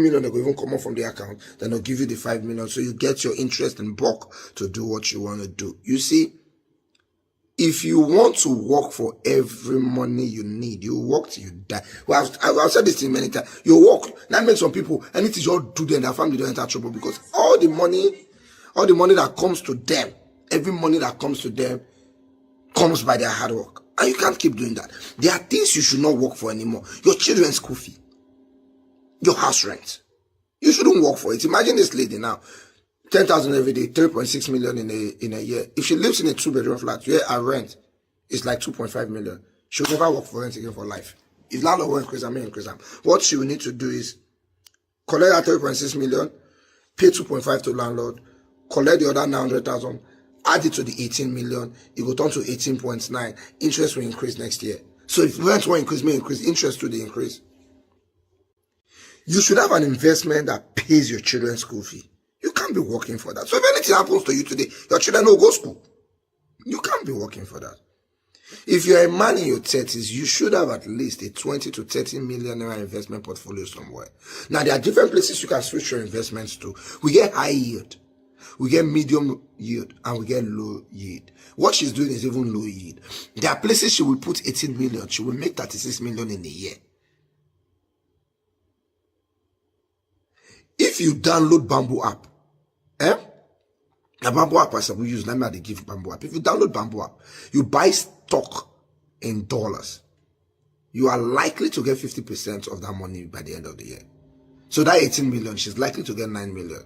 million that will even come off from the account, then they'll give you the 5 million. So you get your interest in bulk to do what you want to do. You see, if you want to work for every money you need, you work till you die. Well, I've said this thing many times. You work. That makes some people, anything you all do, then their family don't enter trouble, because all the money that comes to them, every money that comes to them comes by their hard work. And you can't keep doing that. There are things you should not work for anymore. Your children's school fee, your house rent. You shouldn't work for it. Imagine this lady now. 10,000 every day, 3.6 million in a year. If she lives in a 2-bedroom flat, yeah, her rent is like 2.5 million. She'll never work for rent again for life. If landlord will increase, I may increase them. What she will need to do is collect that 3.6 million, pay 2.5 to landlord, collect the other 900,000, add it to the 18 million, it will turn to 18.9. Interest will increase next year. So if rent will increase, may increase, interest to the increase. You should have an investment that pays your children's school fee. You can't be working for that. So if anything happens to you today, your children will go to school. You can't be working for that. If you're a man in your 30s, you should have at least a 20 to 30 million naira investment portfolio somewhere. Now, there are different places you can switch your investments to. We get high yield, we get medium yield, and we get low yield. What she's doing is even low yield. There are places she will put 18 million, she will make 36 million in a year. If you download Bamboo app, the Bamboo app I will use, let me give Bamboo app. If you download Bamboo app, you buy stock in dollars, you are likely to get 50% of that money by the end of the year. So that 18 million, she's likely to get 9 million.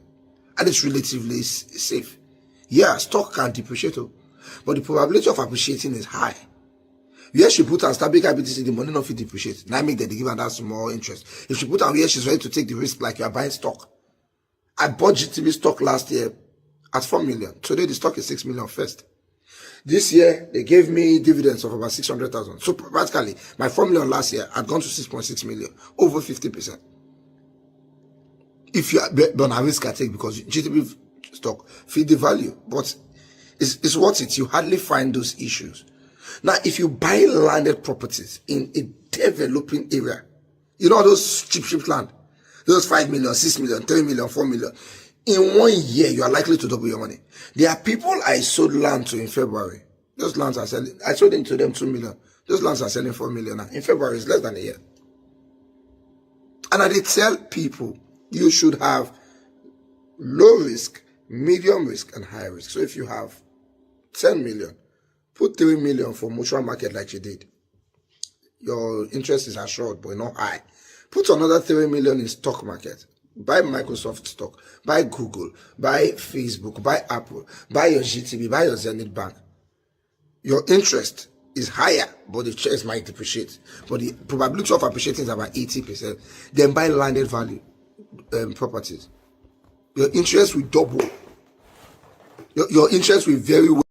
And it's relatively safe. Yeah, stock can depreciate, but the probability of appreciating is high. Where she put on Stabik IBTC, the money not fit depreciate. Now make that they give her that small interest. If she put on where she's ready to take the risk, like you are buying stock. I bought GTB stock last year at 4 million. Today the stock is 6 million first. This year they gave me dividends of about 600,000. So practically my 4 million last year had gone to 6.6 million, over 50%. If you are on a risk I take, because GTB stock feed the value, but it's worth it. You hardly find those issues. Now, if you buy landed properties in a developing area, you know those cheap land, those 5 million, 6 million, 3 million, 4 million, in 1 year, you are likely to double your money. There are people I sold land to in February. Those lands are selling. I sold them to them 2 million. Those lands are selling 4 million now. In February, it's less than a year. And I did tell people, you should have low risk, medium risk, and high risk. So if you have 10 million, put 3 million for mutual market like you did. Your interest is assured, but not high. Put another 3 million in stock market. Buy Microsoft stock, buy Google, buy Facebook, buy Apple, buy your GTB, buy your Zenith Bank. Your interest is higher, but the shares might depreciate. But the probability of appreciating is about 80%. Then buy landed value properties. Your interest will double. Your interest will very well.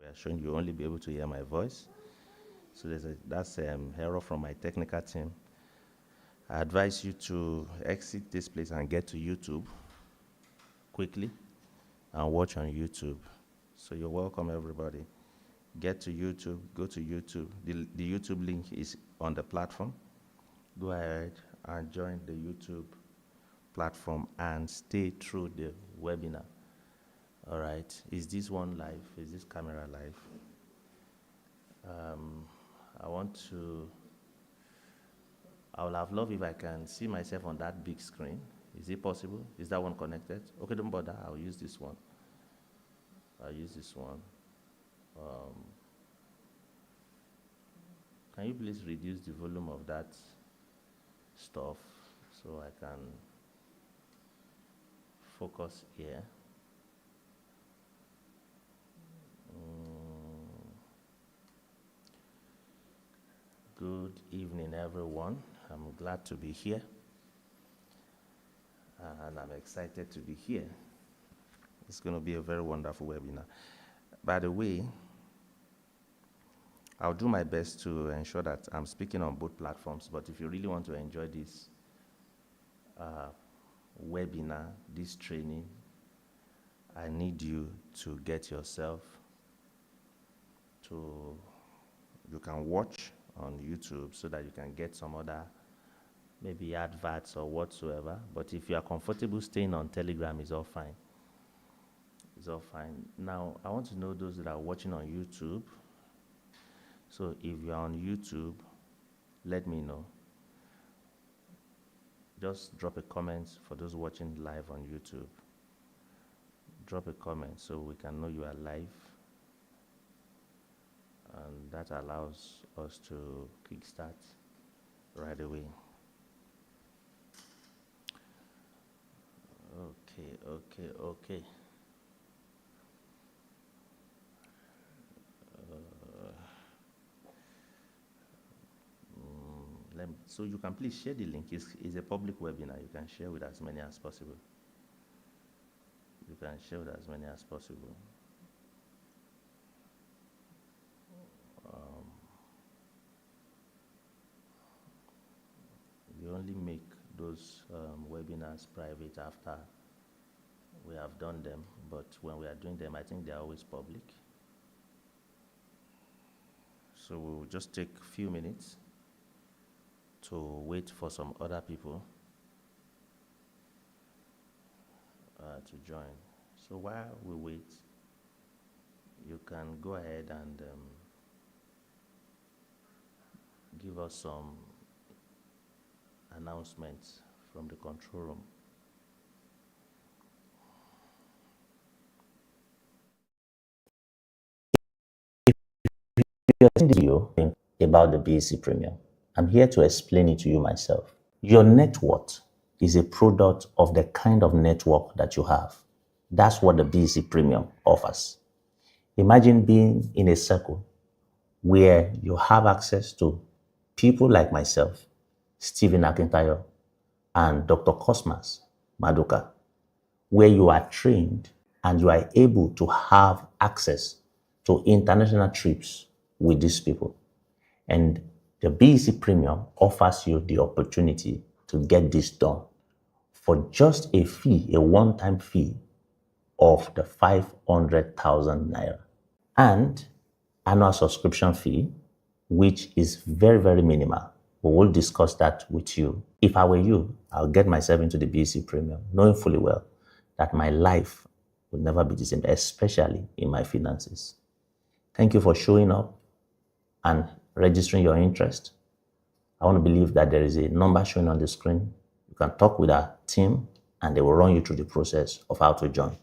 We are showing you only be able to hear my voice. So that's error from my technical team. I advise you to exit this place and get to YouTube quickly and watch on YouTube. So you're welcome, everybody. Get to YouTube, go to YouTube. The YouTube link is on the platform. Go ahead and join the YouTube platform and stay through the webinar. All right, is this one live? Is this camera live? I would have loved if I can see myself on that big screen. Is it possible? Is that one connected? Okay, don't bother, I'll use this one. Can you please reduce the volume of that stuff so I can focus here? Good evening, everyone. I'm glad to be here, and I'm excited to be here. It's going to be a very wonderful webinar. By the way, I'll do my best to ensure that I'm speaking on both platforms, but if you really want to enjoy this webinar, this training, I need you to get yourself to, you can watch on YouTube so that you can get some other maybe adverts or whatsoever. But if you are comfortable staying on Telegram, it's all fine. It's all fine. Now, I want to know those that are watching on YouTube. So if you're on YouTube, let me know. Just drop a comment for those watching live on YouTube. Drop a comment so we can know you are live. And that allows us to kickstart right away. Okay. So you can please share the link. It's a public webinar. You can share with as many as possible. You can share with as many as possible. We only make those webinars private after we have done them, but when we are doing them, I think they are always public. So we'll just take a few minutes to wait for some other people to join. So while we wait, you can go ahead and give us some announcements from the control room. Video about the BEC Premium. I'm here to explain it to you myself. Your net worth is a product of the kind of network that you have. That's what the BEC Premium offers. Imagine being in a circle where you have access to people like myself, Stephen Akintayo, and Dr. Cosmas Maduka, where you are trained and you are able to have access to international trips with these people. And the BEC Premium offers you the opportunity to get this done for just a fee, a one-time fee of the 500,000 naira, and annual subscription fee, which is very, very minimal. We will discuss that with you. If I were you, I'll get myself into the BEC Premium, knowing fully well that my life will never be the same, especially in my finances. Thank you for showing up and registering your interest. I want to believe that there is a number showing on the screen. You can talk with our team and they will run you through the process of how to join.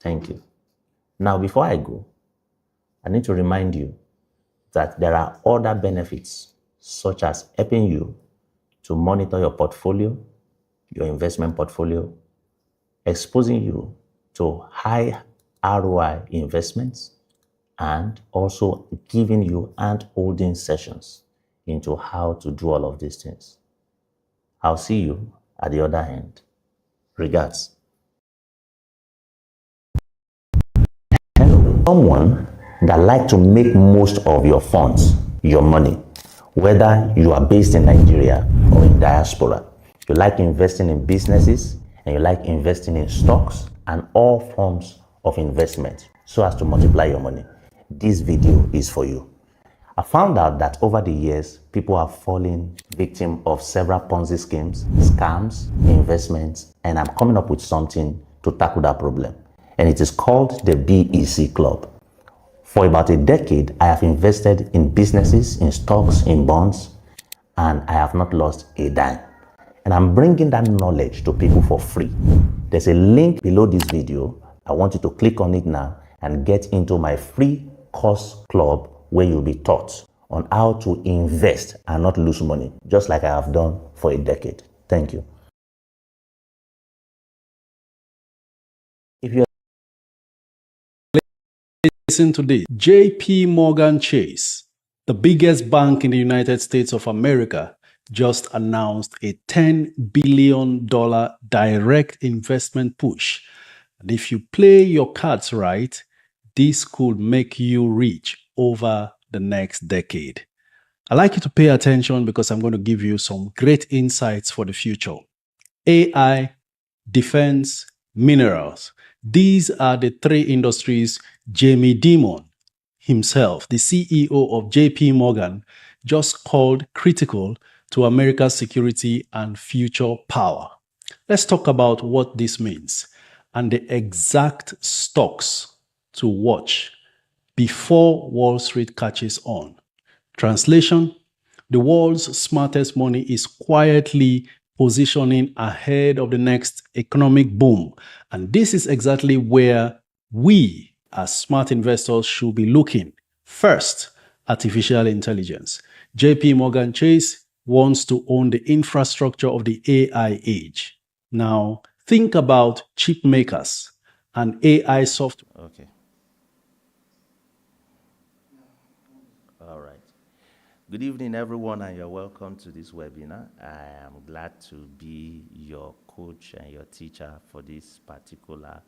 Thank you. Now, before I go, I need to remind you that there are other benefits, such as helping you to monitor your portfolio, your investment portfolio, exposing you to high ROI investments, and also giving you hand-holding sessions into how to do all of these things. I'll see you at the other end. Regards. Hello. Someone that like to make most of your funds, your money, whether you are based in Nigeria or in diaspora. You like investing in businesses and you like investing in stocks and all forms of investment so as to multiply your money. This video is for you. I found out that over the years, people have fallen victim of several Ponzi schemes, scams, investments, and I'm coming up with something to tackle that problem. And it is called the BEC Club. For about a decade, I have invested in businesses, in stocks, in bonds, and I have not lost a dime. And I'm bringing that knowledge to people for free. There's a link below this video. I want you to click on it now and get into my free course club where you'll be taught on how to invest and not lose money, just like I have done for a decade. Thank you. If you're Listen to this. JP Morgan Chase, the biggest bank in the United States of America, just announced a $10 billion direct investment push. And if you play your cards right, this could make you rich over the next decade. I'd like you to pay attention because I'm going to give you some great insights for the future. AI, defense, minerals. These are the three industries Jamie Dimon himself, the CEO of JP Morgan, just called critical to America's security and future power. Let's talk about what this means and the exact stocks to watch before Wall Street catches on. Translation: the world's smartest money is quietly positioning ahead of the next economic boom. And this is exactly where we, as smart investors, should be looking. First, artificial intelligence. JP Morgan Chase wants to own the infrastructure of the AI age. Now, think about chip makers and AI software. Okay. All right. Good evening, everyone, and you're welcome to this webinar. I am glad to be your coach and your teacher for this particular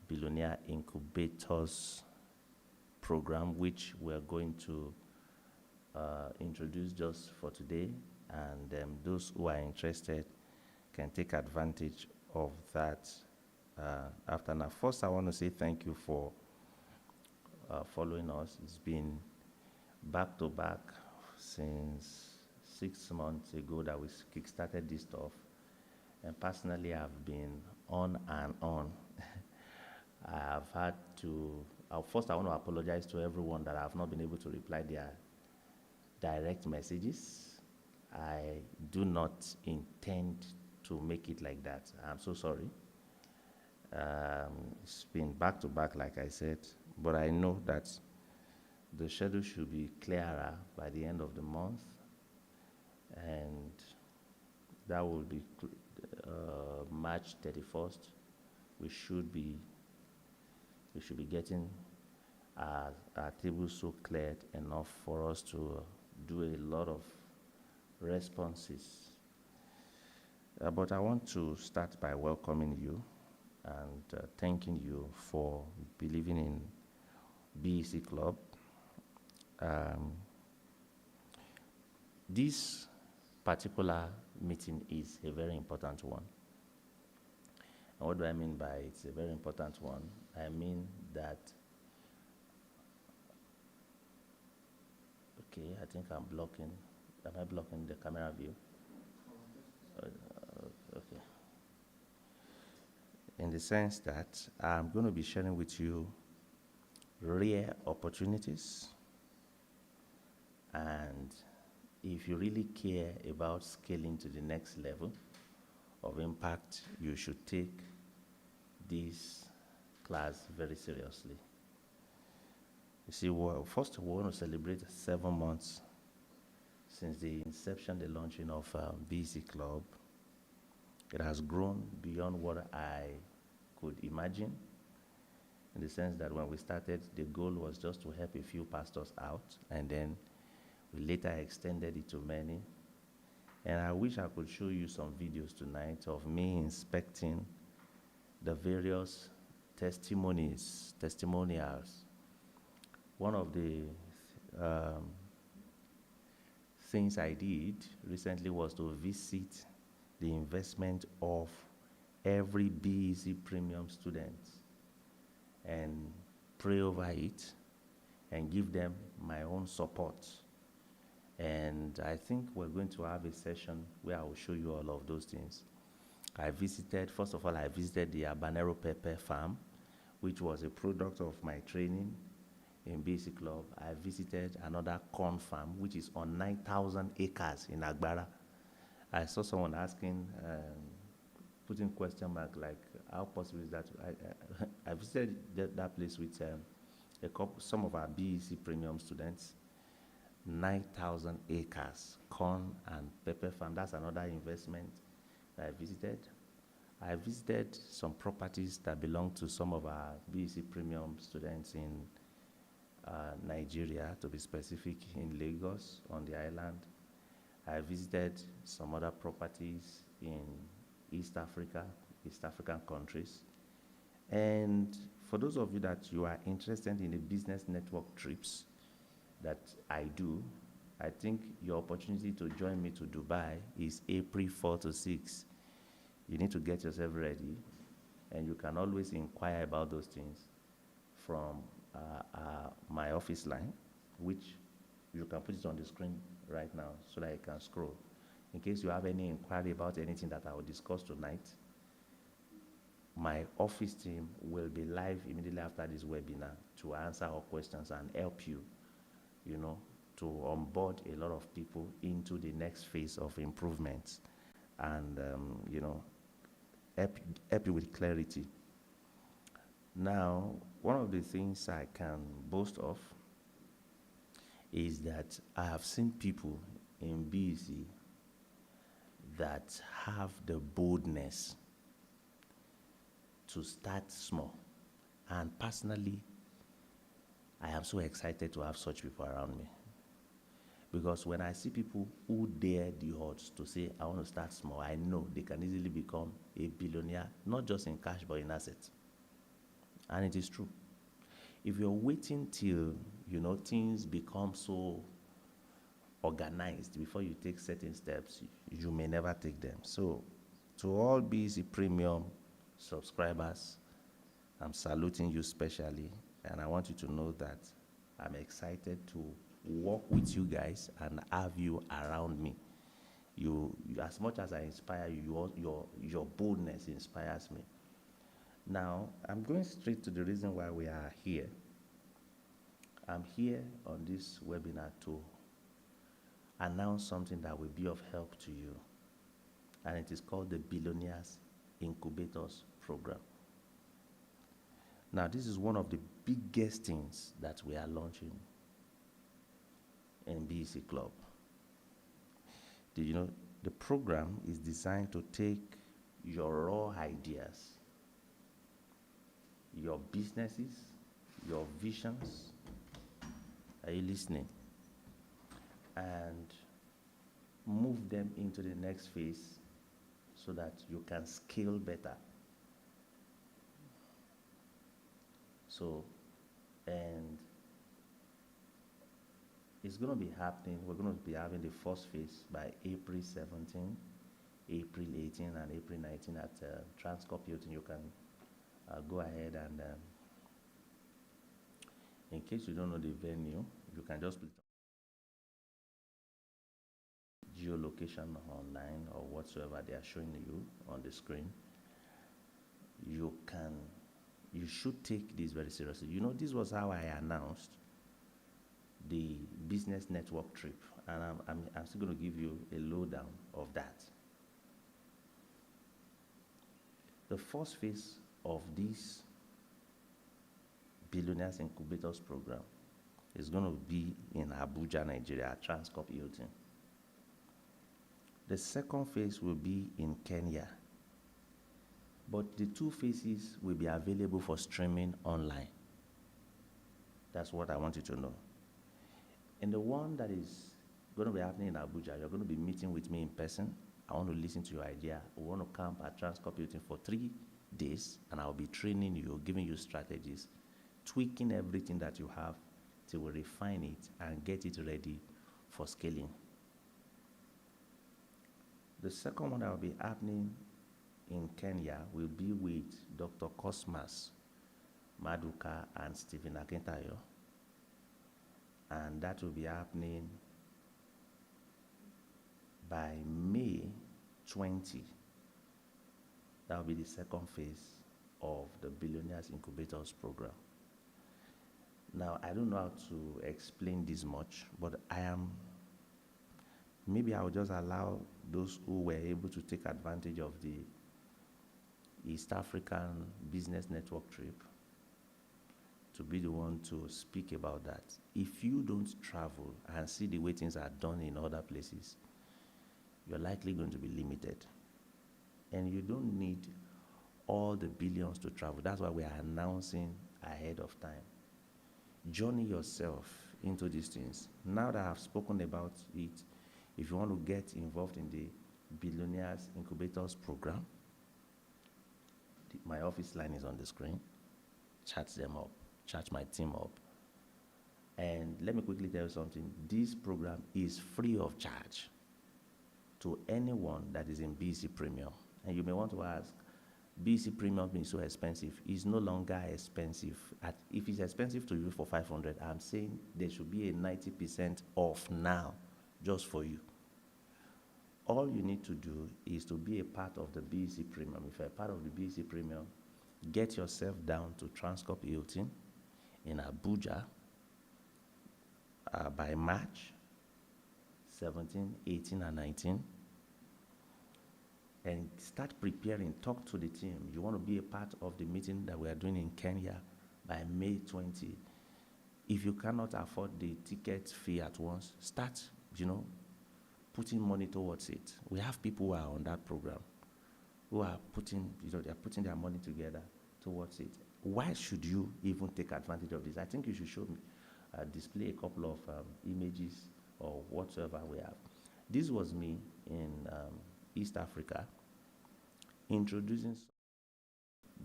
Billionaire Incubators program, which we're going to introduce just for today. And those who are interested can take advantage of that after. Now, first, I want to say thank you for following us. It's been back to back since 6 months ago that we kickstarted this stuff. And personally, I've been on and on. I have had to, first I want to apologize to everyone that I have not been able to reply their direct messages. I do not intend to make it like that. I'm so sorry. It's been back to back, like I said, but I know that the schedule should be clearer by the end of the month, and that will be March 31st. We should be getting our table so cleared enough for us to do a lot of responses. But I want to start by welcoming you and thanking you for believing in BEC Club. This particular meeting is a very important one. And what do I mean by it's a very important one? I mean that, okay, I think I'm blocking, am I blocking the camera view? Okay. In the sense that I'm going to be sharing with you rare opportunities, and if you really care about scaling to the next level of impact, you should take this class very seriously. You see, well, first we want to celebrate 7 months since the inception, the launching of BC Club. It has grown beyond what I could imagine, in the sense that when we started, the goal was just to help a few pastors out, and then we later extended it to many. And I wish I could show you some videos tonight of me inspecting the various testimonials. One of the things I did recently was to visit the investment of every BEC premium student and pray over it and give them my own support. And I think we're going to have a session where I will show you all of those things. First of all, I visited the habanero pepper farm, which was a product of my training in BC Club. I visited another corn farm, which is on 9,000 acres in Agbara. I saw someone asking, putting question mark, like, how possible is that? I visited that place with some of our BEC premium students. 9,000 acres, corn and pepper farm. That's another investment that I visited. I visited some properties that belong to some of our BEC premium students in Nigeria, to be specific, in Lagos, on the island. I visited some other properties in East African countries. And for those of you that you are interested in the business network trips that I do, I think your opportunity to join me to Dubai is April 4 to 6. You need to get yourself ready, and you can always inquire about those things from my office line, which you can put it on the screen right now so that you can scroll. In case you have any inquiry about anything that I will discuss tonight, my office team will be live immediately after this webinar to answer all questions and help you, you know, to onboard a lot of people into the next phase of improvements and, you know, help you with clarity. Now, one of the things I can boast of is that I have seen people in BEC that have the boldness to start small. And personally, I am so excited to have such people around me. Because when I see people who dare the odds to say, I want to start small, I know they can easily become a billionaire, not just in cash, but in assets. And it is true. If you're waiting till, you know, things become so organized before you take certain steps, you may never take them. So, to all BEC Premium subscribers, I'm saluting you specially, and I want you to know that I'm excited to work with you guys and have you around me. You as much as I inspire you, your boldness inspires me. Now, I'm going straight to the reason why we are here. I'm here on this webinar to announce something that will be of help to you, and it is called the Billionaires Incubators Program. Now, this is one of the biggest things that we are launching in BEC Club. You know, the program is designed to take your raw ideas, your businesses, your visions. Are you listening? And move them into the next phase so that you can scale better. So, and it's going to be happening. We're going to be having the first phase by April 17, April 18, and April 19 at Transcorp Hilton. You can go ahead and, in case you don't know the venue, you can just click geolocation online or whatsoever they are showing you on the screen. You should take this very seriously. You know, this was how I announced the business network trip, and I'm still going to give you a lowdown of that. The first phase of this Billionaires Incubators program is going to be in Abuja, Nigeria, at Transcorp Hilton. The second phase will be in Kenya, but the two phases will be available for streaming online. That's what I want you to know. And the one that is going to be happening in Abuja, you're going to be meeting with me in person. I want to listen to your idea. We want to camp at Transcorp Hilton for 3 days, and I'll be training you, giving you strategies, tweaking everything that you have till we refine it and get it ready for scaling. The second one that will be happening in Kenya will be with Dr. Cosmas Maduka and Stephen Akintayo. And that will be happening by May 20. That will be the second phase of the Billionaires Incubators program. Now, I don't know how to explain this much, but maybe I will just allow those who were able to take advantage of the East African Business Network trip to be the one to speak about that. If you don't travel and see the way things are done in other places, you're likely going to be limited. And you don't need all the billions to travel. That's why we are announcing ahead of time. Journey yourself into these things. Now that I've spoken about it, if you want to get involved in the Billionaires Incubators program, my office line is on the screen. Chat them up. Chat my team up. And let me quickly tell you something. This program is free of charge to anyone that is in BEC Premium. And you may want to ask, BEC Premium being so expensive is no longer expensive. If it's expensive to you for 500, I'm saying there should be a 90% off now just for you. All you need to do is to be a part of the BEC Premium. If you're a part of the BEC Premium, get yourself down to Transcorp Hilton in Abuja by March 17, 18, and 19. And start preparing, talk to the team. You want to be a part of the meeting that we are doing in Kenya by May 20. If you cannot afford the ticket fee at once, start, putting money towards it. We have people who are on that program, who are putting, they're putting their money together towards it. Why should you even take advantage of this? I think you should show me, display a couple of images or whatsoever we have. This was me in East Africa, introducing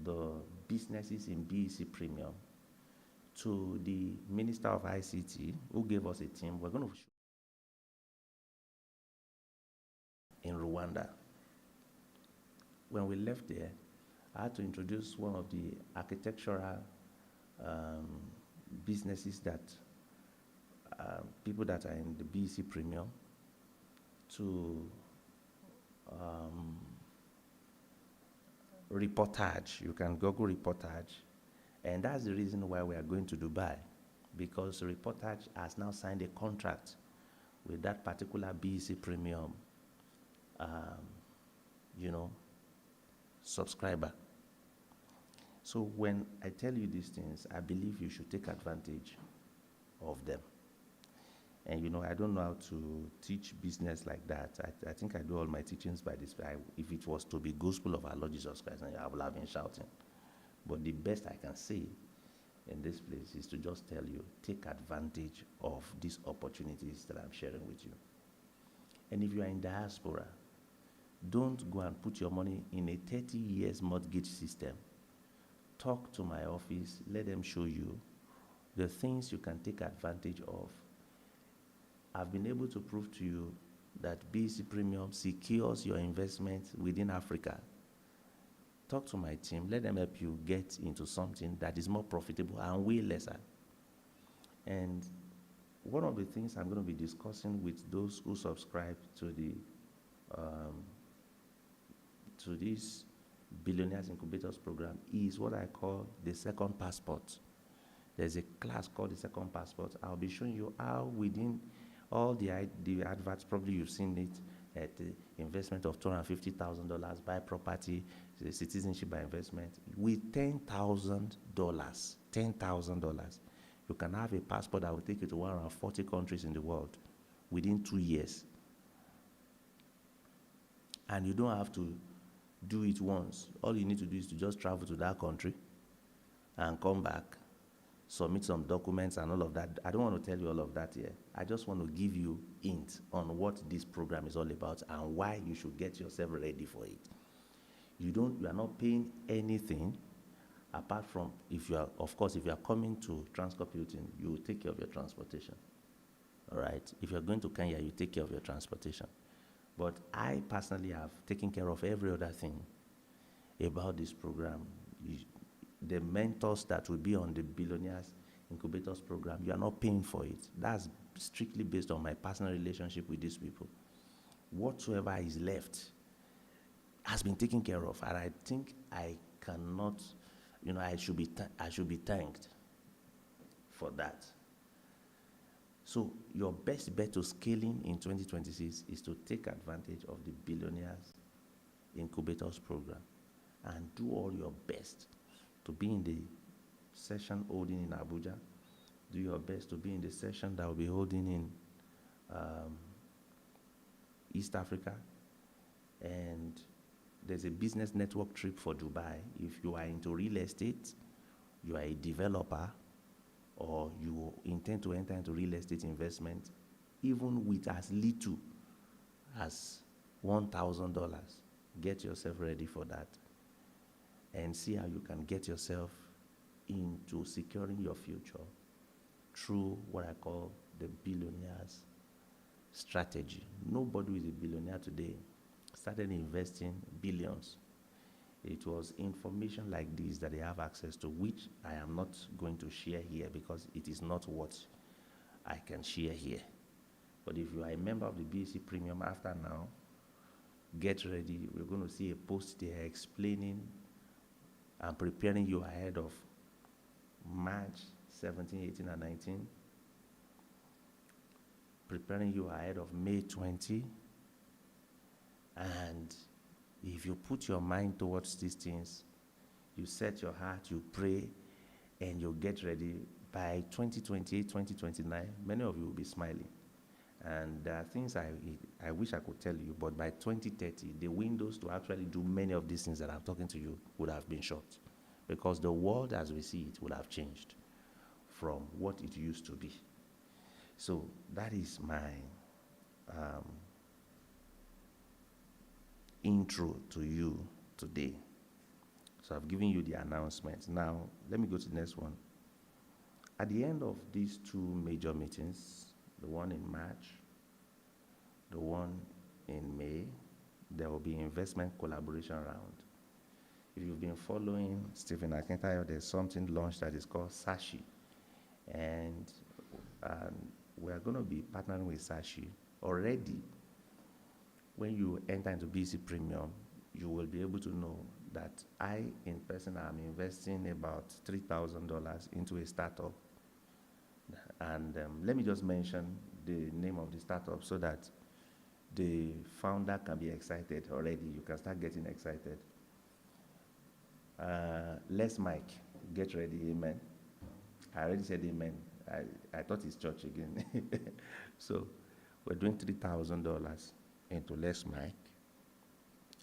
the businesses in BEC Premium to the Minister of ICT, who gave us a team. We're going to show in Rwanda. When we left there, I had to introduce one of the architectural businesses that people that are in the BEC Premium to reportage. You can Google reportage. And that's the reason why we are going to Dubai, because reportage has now signed a contract with that particular BEC Premium subscriber. So when I tell you these things, I believe you should take advantage of them. And I don't know how to teach business like that. I think I do all my teachings by this. If it was to be gospel of our Lord Jesus Christ, I would have been shouting. But the best I can say in this place is to just tell you, take advantage of these opportunities that I'm sharing with you. And if you are in diaspora, don't go and put your money in a 30 years mortgage system. Talk to my office, let them show you the things you can take advantage of. I've been able to prove to you that BEC Premium secures your investment within Africa. Talk to my team, let them help you get into something that is more profitable and way lesser. And one of the things I'm going to be discussing with those who subscribe to this Billionaires Incubators program is what I call the second passport. There's a class called the second passport. I'll be showing you how within all the adverts, probably you've seen it, at the investment of $250,000, buy property, citizenship by investment. With $10,000, you can have a passport that will take you to 140 countries in the world within 2 years. And you don't have to do it once. All you need to do is to just travel to that country and come back, submit some documents and all of that. I don't want to tell you all of that here. I just want to give you hint on what this program is all about and why you should get yourself ready for it. You are not paying anything apart from, if you are coming to Transcorp Hilton, you will take care of your transportation. All right? If you're going to Kenya, you take care of your transportation. But I personally have taken care of every other thing about this program. The mentors that will be on the Billionaires Incubators program, you are not paying for it. That's strictly based on my personal relationship with these people. Whatsoever is left has been taken care of, and I think I cannot, I should be thanked for that. So your best bet to scaling in 2026 is to take advantage of the Billionaires Incubators program and do all your best to be in the session holding in Abuja. Do your best to be in the session that will be holding in East Africa. And there's a business network trip for Dubai. If you are into real estate, you are a developer, or you intend to enter into real estate investment, even with as little as $1,000, get yourself ready for that and see how you can get yourself into securing your future through what I call the billionaires strategy. Nobody who is a billionaire today started investing billions. It was information like this that they have access to, which I am not going to share here because it is not what I can share here. But if you are a member of the BEC Premium after now, get ready. We're going to see a post there explaining and preparing you ahead of March 17, 18, and 19. Preparing you ahead of May 20. And if you put your mind towards these things, you set your heart, you pray, and you get ready, by 2028, 2029, many of you will be smiling. And there are things I wish I could tell you, but by 2030, the windows to actually do many of these things that I'm talking to you would have been shut, because the world as we see it would have changed from what it used to be. So that is my intro to you today. So I've given you the announcement. Now, let me go to the next one. At the end of these two major meetings, the one in March, the one in May, there will be investment collaboration round. If you've been following Stephen Akintayo, there's something launched that is called Sashi. And we're going to be partnering with Sashi. Already, when you enter into BC Premium, you will be able to know that I, in person, am investing about $3,000 into a startup. And let me just mention the name of the startup so that the founder can be excited already. You can start getting excited. Les Mike, get ready, amen. I already said amen. I thought it's church again. So we're doing $3,000 into Les Mike.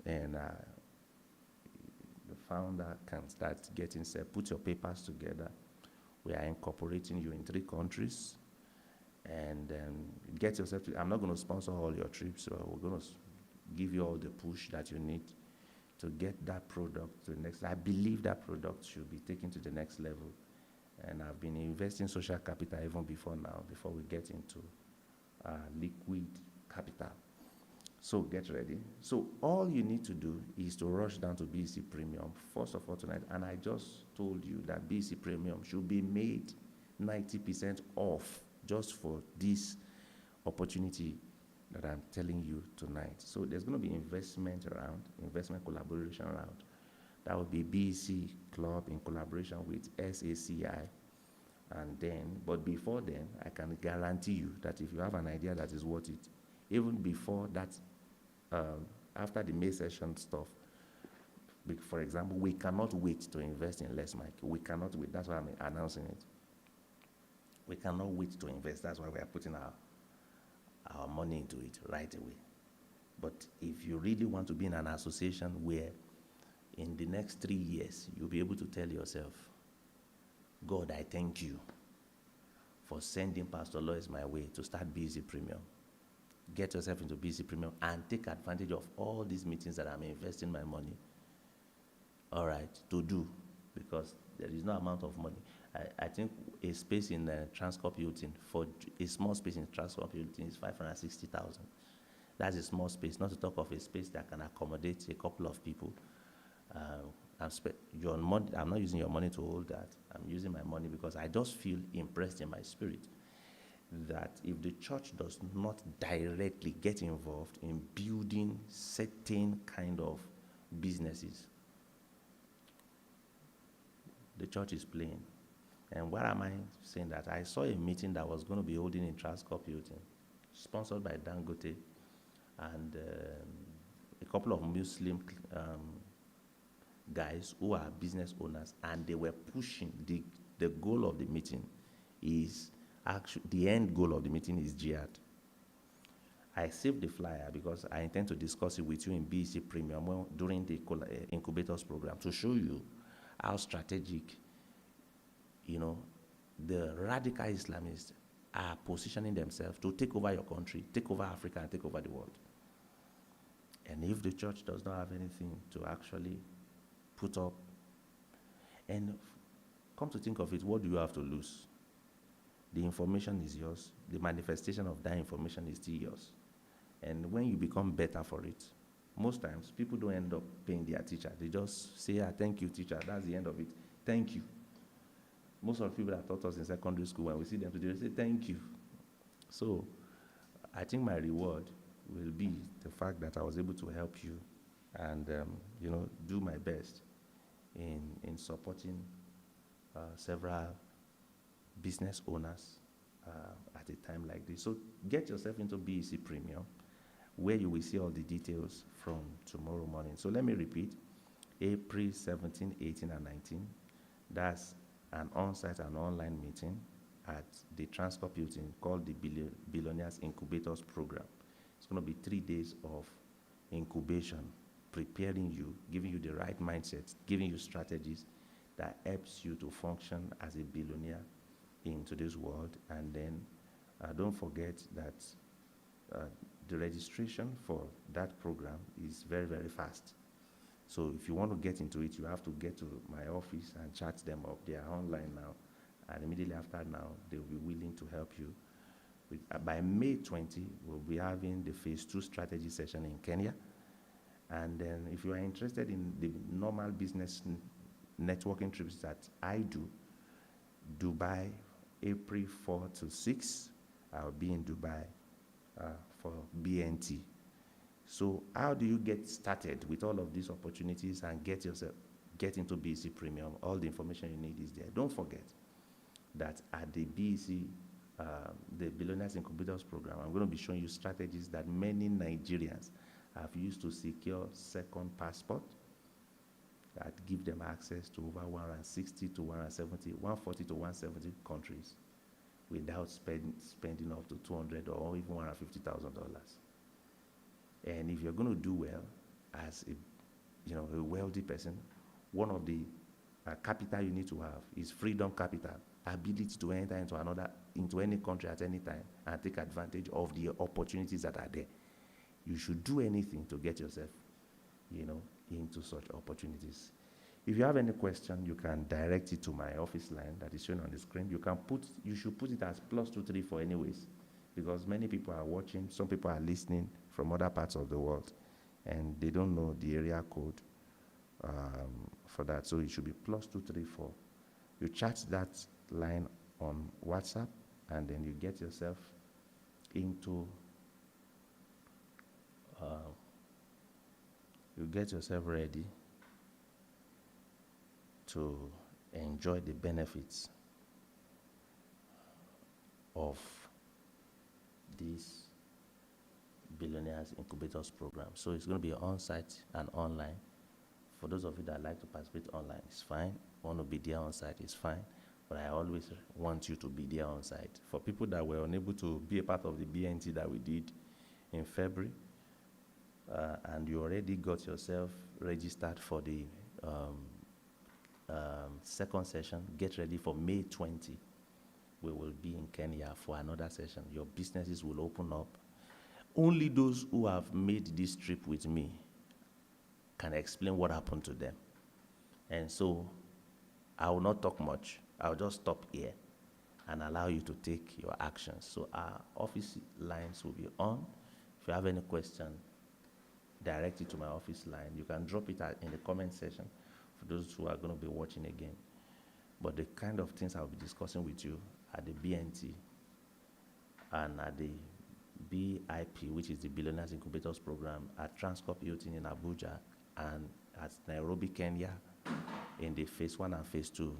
And the founder can start getting set. Put your papers together. We are incorporating you in 3 countries. And get yourself to, I'm not going to sponsor all your trips. So we're going to give you all the push that you need to get that product to the next. I believe that product should be taken to the next level. And I've been investing social capital even before now, before we get into liquid capital. So get ready. So all you need to do is to rush down to BC Premium, first of all tonight. And I just told you that BC Premium should be made 90% off just for this opportunity that I'm telling you tonight. So there's going to be investment collaboration round. That will be BC Club in collaboration with SACI. And then, but before then, I can guarantee you that if you have an idea that is worth it, even before that, after the May session stuff, for example, we cannot wait to invest in Les Mike. We cannot wait. That's why I'm announcing it. We cannot wait to invest. That's why we are putting our money into it right away. But if you really want to be in an association where in the next 3 years, you'll be able to tell yourself, God, I thank you for sending Pastor Lois my way to start BC Premium. Get yourself into BC Premium and take advantage of all these meetings that I'm investing my money, all right, to do, because there is no amount of money. I think a space in Transcorp Hilton, for a small space in Transcorp Hilton is $560,000. That's a small space, not to talk of a space that can accommodate a couple of people. I'm not using your money to hold that. I'm using my money because I just feel impressed in my spirit that if the church does not directly get involved in building certain kind of businesses, the church is playing. And why am I saying that? I saw a meeting that was going to be holding in Transcorp Hilton, sponsored by Dangote and a couple of Muslim guys who are business owners, and they were pushing the goal of the meeting is actually, the end goal of the meeting is jihad. I saved the flyer because I intend to discuss it with you in BC Premium during the Incubators program to show you how strategic, the radical Islamists are positioning themselves to take over your country, take over Africa, and take over the world. And if the church does not have anything to actually put up, and come to think of it, what do you have to lose? The information is yours. The manifestation of that information is still yours. And when you become better for it, most times people don't end up paying their teacher. They just say, thank you, teacher. That's the end of it. Thank you. Most of the people that taught us in secondary school, when we see them today, they say, thank you. So I think my reward will be the fact that I was able to help you and, do my best in supporting several business owners at a time like this. So get yourself into BEC Premium, where you will see all the details from tomorrow morning. So let me repeat, April 17, 18, and 19, that's an on-site and online meeting at the Transcorp Hilton called the Billionaires Incubators Program. It's going to be 3 days of incubation, preparing you, giving you the right mindset, giving you strategies that helps you to function as a billionaire in today's world. And then don't forget that the registration for that program is very, very fast. So if you want to get into it, you have to get to my office and chat them up. They are online now. And immediately after now, they'll be willing to help you. By May 20, we'll be having the phase 2 strategy session in Kenya. And then if you are interested in the normal business networking trips that I do, Dubai, April 4 to 6, I'll be in Dubai for BNT. So how do you get started with all of these opportunities and get into BEC Premium? All the information you need is there. Don't forget that at the BEC, the Billionaires Incubators Program, I'm going to be showing you strategies that many Nigerians have used to secure second passport that give them access to over 160 to 170, 140 to 170 countries without spending up to $200 or even $150,000. And if you're going to do well as a wealthy person, one of the capital you need to have is freedom capital, ability to enter into any country at any time and take advantage of the opportunities that are there. You should do anything to get yourself, into such opportunities. If you have any question, you can direct it to my office line that is shown on the screen. You should put it as +234 anyways, because many people are watching, some people are listening from other parts of the world, and they don't know the area code for that. So it should be +234. You chat that line on WhatsApp, and then you get yourself into you get yourself ready to enjoy the benefits of this Billionaires Incubators Program. So it's going to be on-site and online. For those of you that like to participate online, it's fine. Want to be there on-site, it's fine. But I always want you to be there on-site. For people that were unable to be a part of the BNT that we did in February, and you already got yourself registered for the second session, get ready for May 20. We will be in Kenya for another session. Your businesses will open up. Only those who have made this trip with me can explain what happened to them. And so I will not talk much. I'll just stop here and allow you to take your actions. So our office lines will be on. If you have any question, direct it to my office line. You can drop it in the comment section for those who are going to be watching again. But the kind of things I'll be discussing with you at the BNT and at the BIP, which is the Billionaires Incubators Program, at Transcorp Hilton in Abuja, and at Nairobi, Kenya, in the phase 1 and phase 2,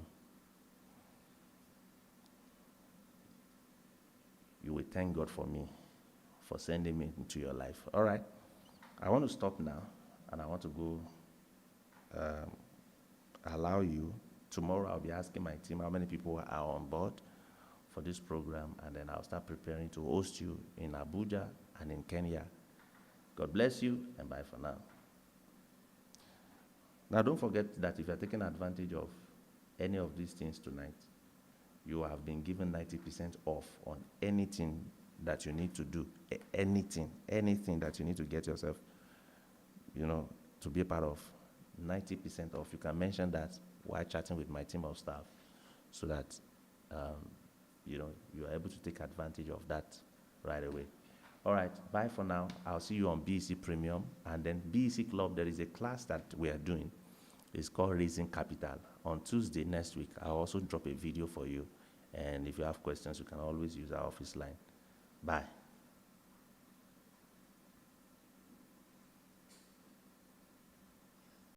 you will thank God for me, for sending me into your life. All right. I want to stop now, and I want to go allow you. Tomorrow I'll be asking my team how many people are on board for this program, and then I'll start preparing to host you in Abuja and in Kenya. God bless you, and bye for now. Now, don't forget that if you're taking advantage of any of these things tonight, you have been given 90% off on anything that you need to do, anything that you need to get yourself, to be a part of. 90% off. You can mention that while chatting with my team of staff, so that you are able to take advantage of that right away. All right, bye for now. I'll see you on BEC Premium, and then BEC Club. There is a class that we are doing. It's called Raising Capital. On Tuesday next week, I'll also drop a video for you. And if you have questions, you can always use our office line. Bye.